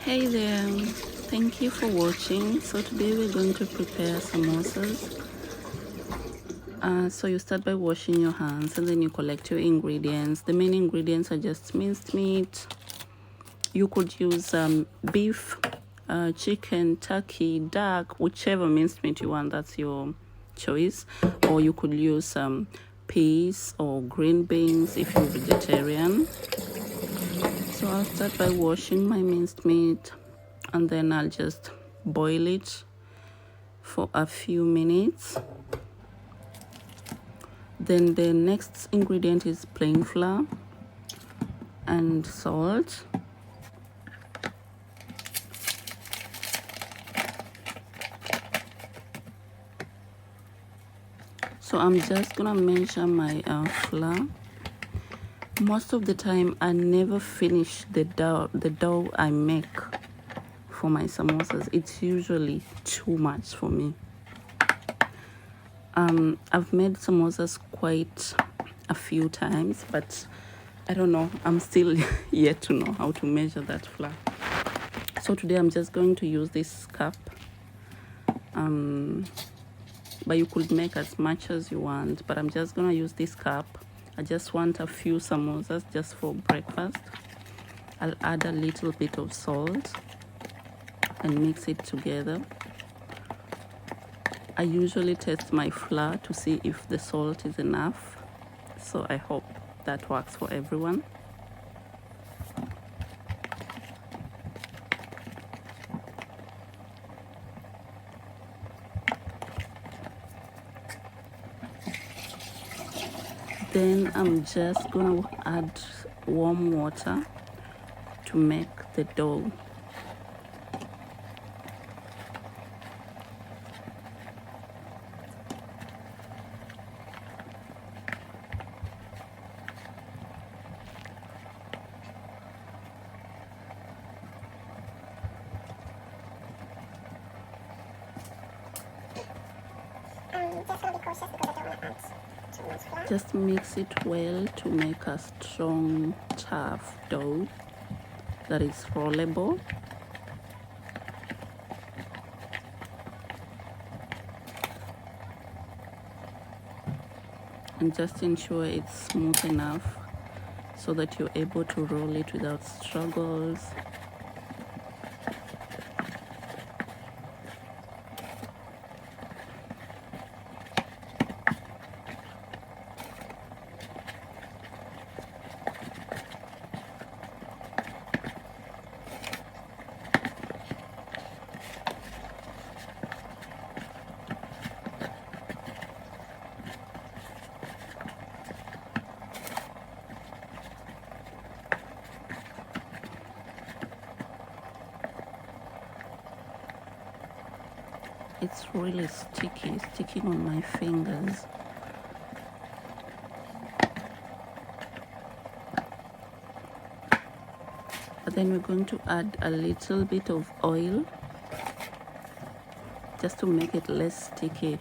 Hey there, thank you for watching. So today we're going to prepare samosas. So you start by washing your hands and then you collect your ingredients. The main ingredients are just minced meat. You could use beef, chicken, turkey, duck, whichever minced meat you want, that's your choice. Or you could use peas or green beans if you're vegetarian. So I'll start by washing my minced meat and then I'll just boil it for a few minutes. Then the next ingredient is plain flour and salt. So I'm just gonna measure my flour. Most of the time I never finish the dough I make for my samosas. It's usually too much for me. I've made samosas quite a few times, but I don't know, I'm still yet to know how to measure that flour. So today I'm just going to use this cup, but you could make as much as you want, but I'm just gonna use this cup. I just want a few samosas just for breakfast. I'll add a little bit of salt and mix it together. I usually test my flour to see if the salt is enough, so I hope that works for everyone. Then I'm just gonna add warm water to make the dough. Just mix it well to make a strong, tough dough that is rollable. And just ensure it's smooth enough so that you're able to roll it without struggles. It's really sticky, sticking on my fingers. But then we're going to add a little bit of oil just to make it less sticky.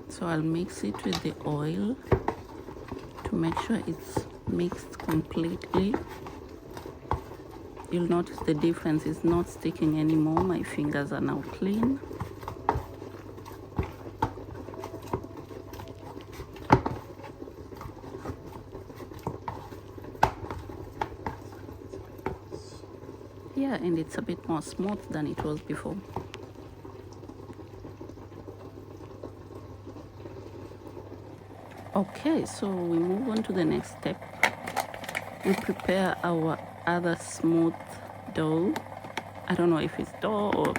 So I'll mix it with the oil to make sure it's mixed completely. You'll notice the difference is not sticking anymore. My fingers are now clean. Yeah, and it's a bit more smooth than it was before. Okay, so we move on to the next step. We prepare our other smooth dough. I don't know if it's dough or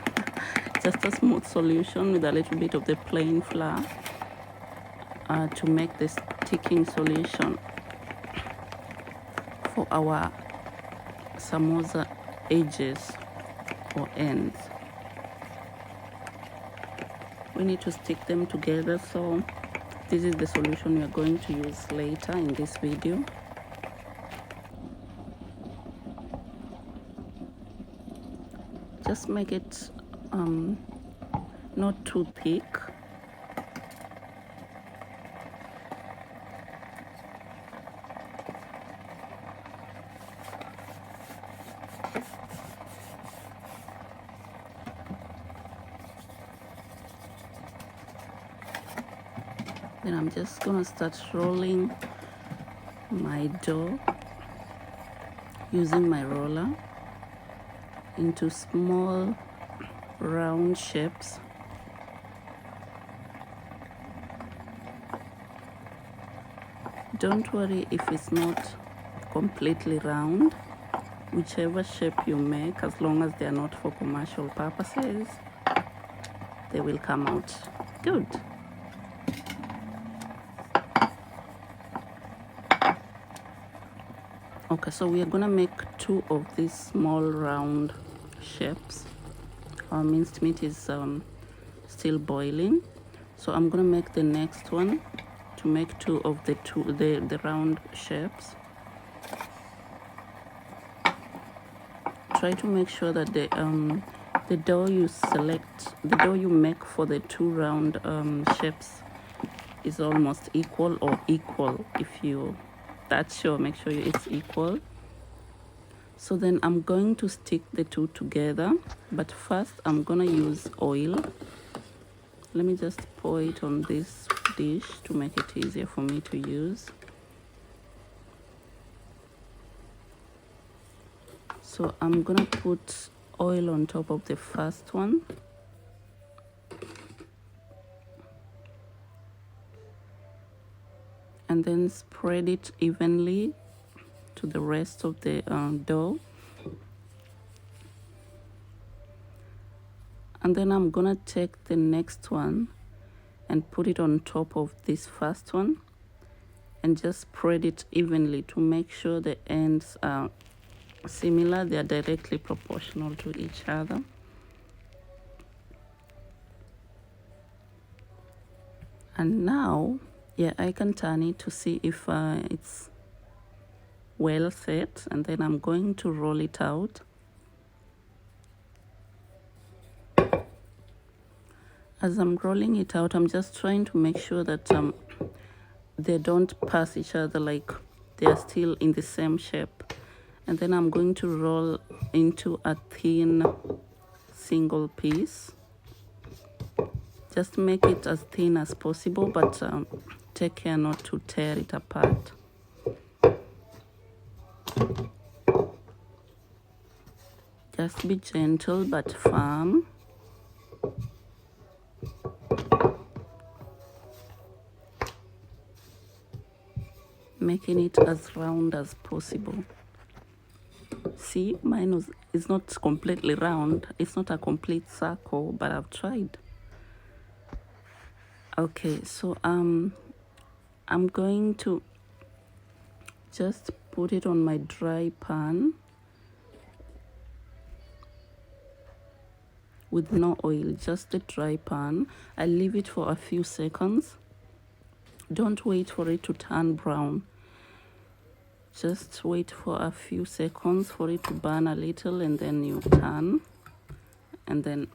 just a smooth solution with a little bit of the plain flour to make the sticking solution for our samosa edges or ends. We need to stick them together, so this is the solution we are going to use later in this video. just make it not too thick. Then I'm just gonna start rolling my dough using my roller into small round shapes. Don't worry if it's not completely round. Whichever shape you make, as long as they are not for commercial purposes, they will come out good. Okay, so we are gonna make 2 of these small round shapes. Our minced meat is still boiling, so I'm gonna make the next one to make 2 of the round shapes. Try to make sure that the dough you make for the 2 round shapes is almost equal, or equal. If you that's sure, make sure it's equal. So then I'm going to stick the 2 together, but first I'm gonna use oil. Let me just pour it on this dish to make it easier for me to use. So I'm gonna put oil on top of the first one. And then spread it evenly to the rest of the dough. And then I'm gonna take the next one and put it on top of this first one and just spread it evenly to make sure the ends are similar, they are directly proportional to each other. And now, yeah, I can turn it to see if it's well set, and then I'm going to roll it out. As I'm rolling it out, I'm just trying to make sure that they don't pass each other, like they are still in the same shape. And then I'm going to roll into a thin single piece. Just make it as thin as possible, but take care not to tear it apart. Just be gentle but firm. Making it as round as possible. See, mine is not completely round. It's not a complete circle, but I've tried. Okay, so I'm going to just put it on my dry pan with no oil, just the dry pan. I leave it for a few seconds. Don't wait for it to turn brown. Just wait for a few seconds for it to burn a little, and then you turn. And then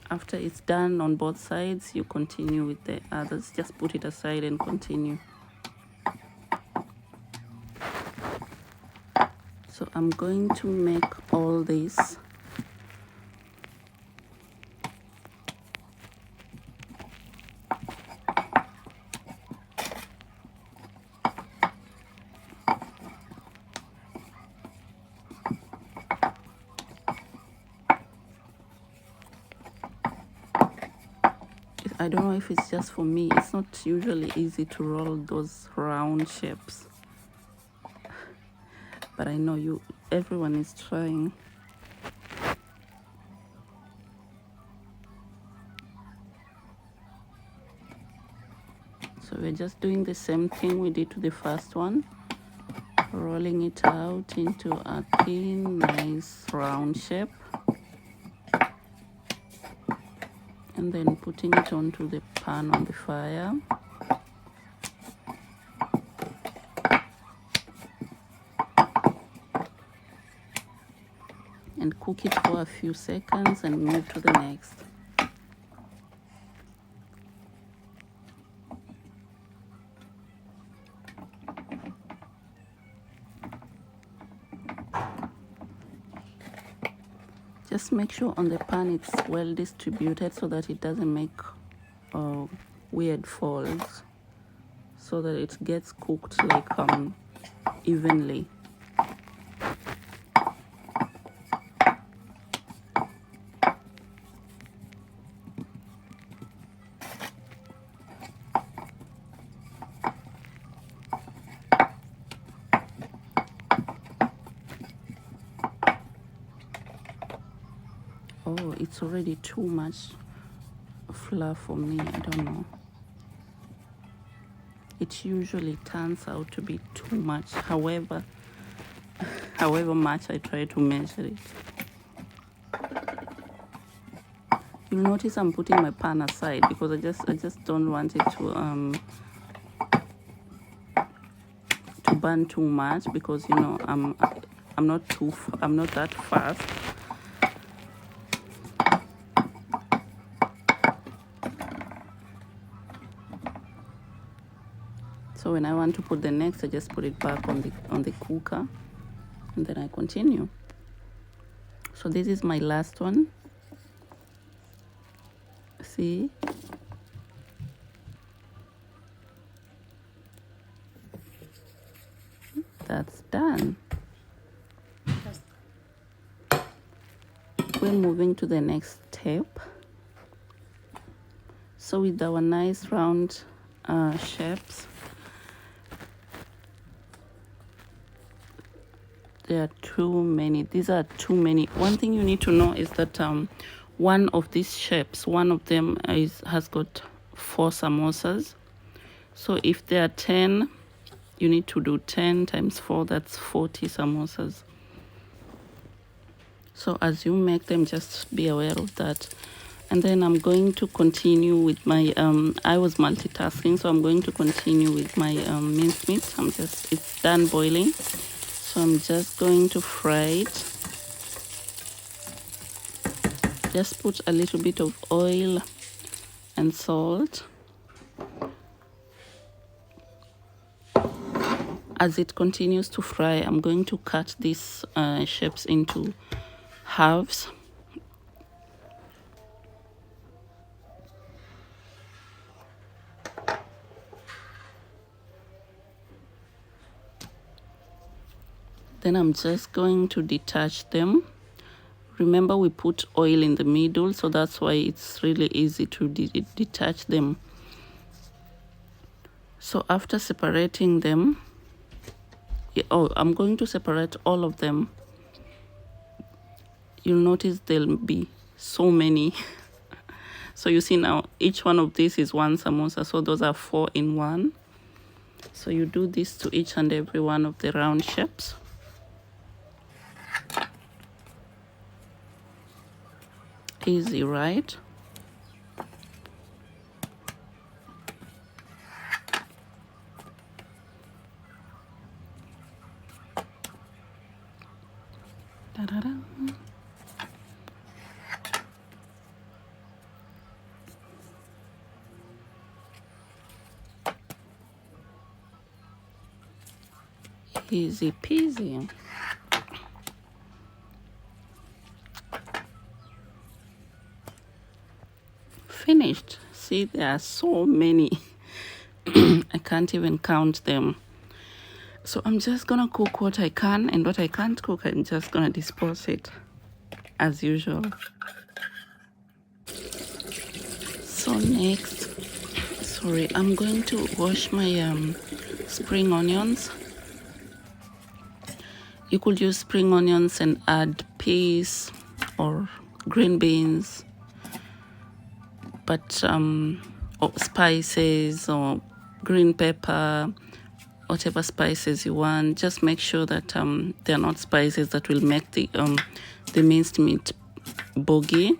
after it's done on both sides, you continue with the others. Just put it aside and continue. So I'm going to make all this. I don't know if it's just for me. It's not usually easy to roll those round shapes. But I know everyone is trying. So we're just doing the same thing we did to the first one. Rolling it out into a thin, nice round shape. And then putting it onto the pan on the fire. and cook it for a few seconds and move to the next. Just make sure on the pan it's well distributed so that it doesn't make weird folds, so that it gets cooked like evenly. Oh, it's already too much flour for me. I don't know. It usually turns out to be too much. However much I try to measure it. You'll notice I'm putting my pan aside because I just don't want it to burn too much, because you know I'm not that fast. So when I want to put the next, I just put it back on the cooker, and then I continue. So this is my last one. See? That's done. We're moving to the next step. So with our nice round shapes, there are too many. These are too many. One thing you need to know is that one of these shapes, one of them has got 4 samosas. So if there are 10, you need to do 10 times 4, that's 40 samosas. So as you make them, just be aware of that. And then I'm going to continue with my I was multitasking, so I'm going to continue with my mincemeat. It's done boiling, so I'm just going to fry it. Just put a little bit of oil and salt. As it continues to fry, I'm going to cut these shapes into halves. Then I'm just going to detach them. Remember, we put oil in the middle, so that's why it's really easy to detach them. So after separating them, I'm going to separate all of them. You'll notice there'll be so many. So you see now, each one of these is 1 samosa, so those are 4 in 1. So you do this to each and every one of the round shapes. Easy, right? Da-da-da. Easy peasy. Finished. See, there are so many. I can't even count them. So I'm just gonna cook what I can, and what I can't cook, I'm just gonna dispose it as usual. So next, I'm going to wash my spring onions. You could use spring onions and add peas or green beans, but or spices or green pepper, whatever spices you want. Just make sure that they're not spices that will make the minced meat boggy,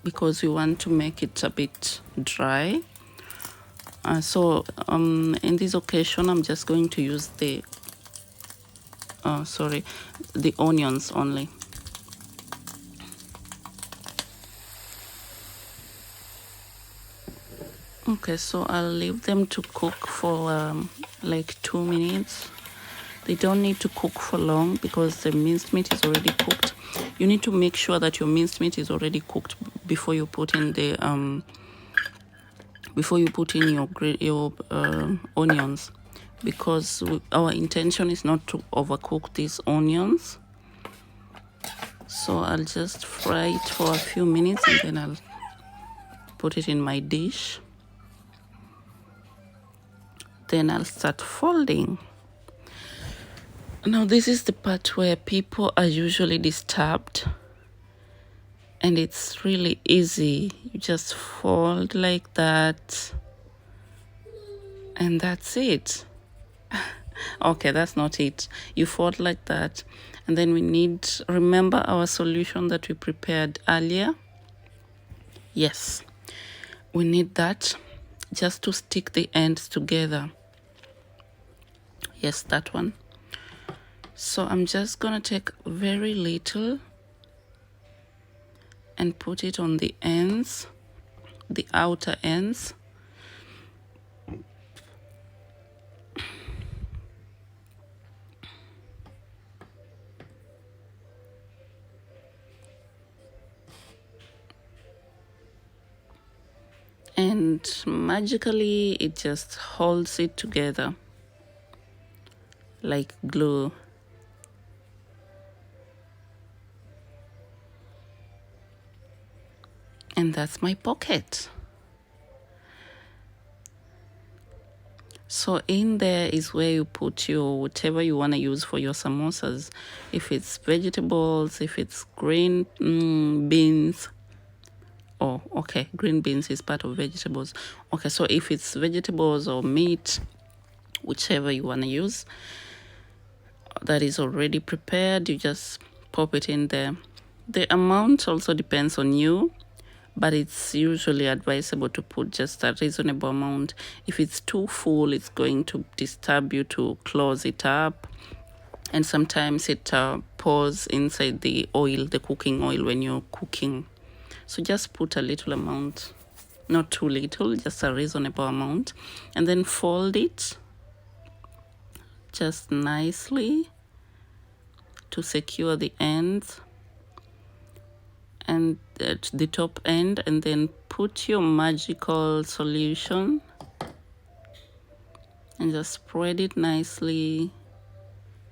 because we want to make it a bit dry. So in this occasion, I'm just going to use the sorry, the onions only. Okay, so I'll leave them to cook for like 2 minutes. They don't need to cook for long because the minced meat is already cooked. You need to make sure that your minced meat is already cooked before you put in the your onions, because our intention is not to overcook these onions. So I'll just fry it for a few minutes and then I'll put it in my dish. Then I'll start folding. Now this is the part where people are usually disturbed, and it's really easy. You just fold like that and that's it. Okay, that's not it. You fold like that, and then remember our solution that we prepared earlier? Yes, we need that just to stick the ends together. Yes, that one. So I'm just gonna take very little and put it on the ends, the outer ends. And magically it just holds it together like glue. And that's my pocket. So in there is where you put your whatever you want to use for your samosas. If it's vegetables, if it's green beans. Oh, okay, green beans is part of vegetables. Okay, so if it's vegetables or meat, whichever you want to use, that is already prepared, you just pop it in there. The amount also depends on you, but it's usually advisable to put just a reasonable amount. If it's too full, it's going to disturb you to close it up, and sometimes it pours inside the oil, the cooking oil, when you're cooking. So just put a little amount, not too little, just a reasonable amount, and then fold it just nicely to secure the ends and at the top end, and then put your magical solution and just spread it nicely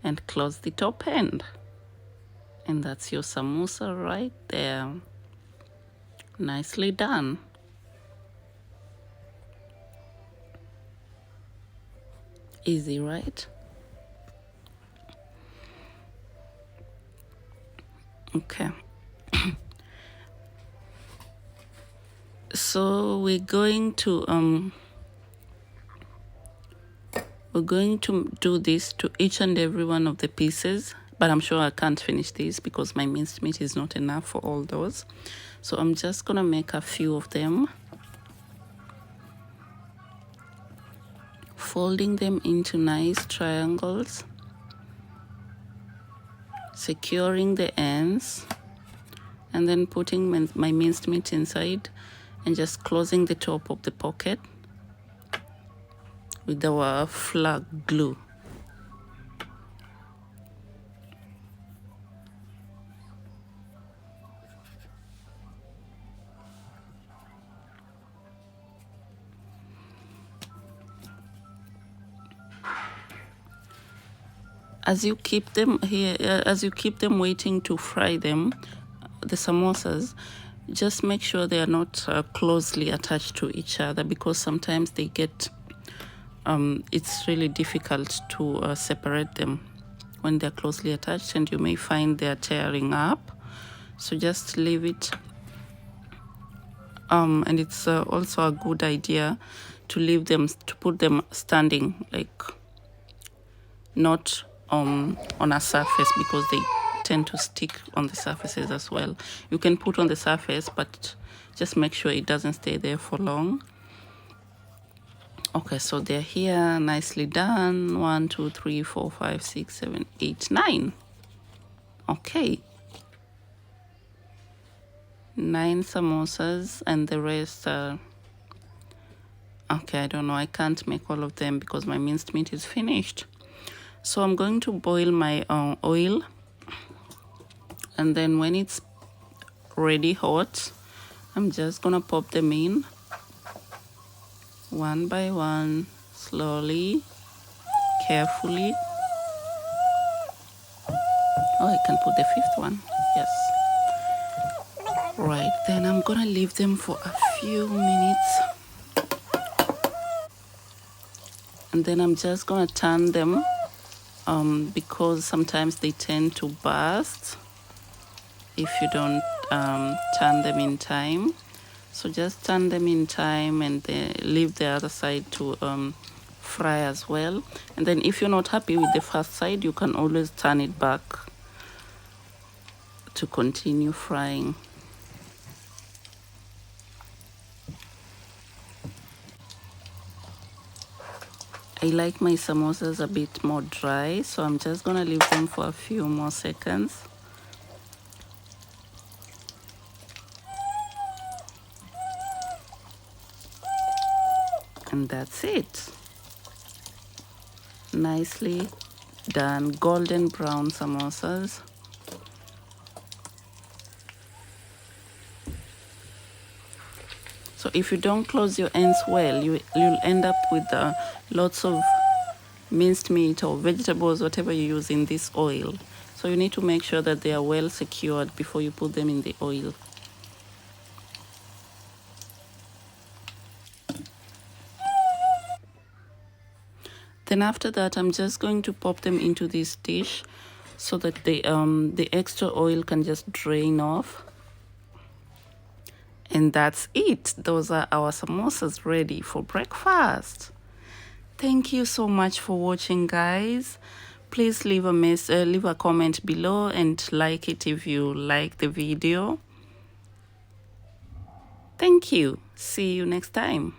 and close the top end, and that's your samosa right there. Nicely done. Easy, right? Okay. So we're going to do this to each and every one of the pieces, but I'm sure I can't finish this because my minced meat is not enough for all those. So I'm just gonna make a few of them, folding them into nice triangles, securing the ends, and then putting my minced meat inside and just closing the top of the pocket with our flag glue. As you keep them here, as you keep them waiting to fry them, the samosas, just make sure they are not closely attached to each other, because sometimes they get it's really difficult to separate them when they're closely attached, and you may find they're tearing up. So just leave it. And it's also a good idea to leave them, to put them standing, like not on a surface, because they tend to stick on the surfaces as well. You can put on the surface, but just make sure it doesn't stay there for long. Okay, so they're here, nicely done. 1, 2, 3, 4, 5, 6, 7, 8, 9. Okay, 9 samosas, and the rest are okay. I don't know, I can't make all of them because my minced meat is finished. So I'm going to boil my oil, and then when it's ready hot, I'm just gonna pop them in one by one, slowly, carefully. Oh, I can put the 5th one. Yes. Right, then I'm gonna leave them for a few minutes, and then I'm just gonna turn them because sometimes they tend to burst if you don't turn them in time. So just turn them in time, and then leave the other side to fry as well. And then if you're not happy with the first side, you can always turn it back to continue frying. I like my samosas a bit more dry, so I'm just gonna leave them for a few more seconds. And that's it. Nicely done, golden brown samosas. So if you don't close your ends well, you'll end up with lots of minced meat or vegetables, whatever you use in this oil. So you need to make sure that they are well secured before you put them in the oil. Then after that, I'm just going to pop them into this dish so that the extra oil can just drain off. And that's it. Those are our samosas ready for breakfast. Thank you so much for watching, guys. Please leave a comment below and like it if you like the video. Thank you. See you next time.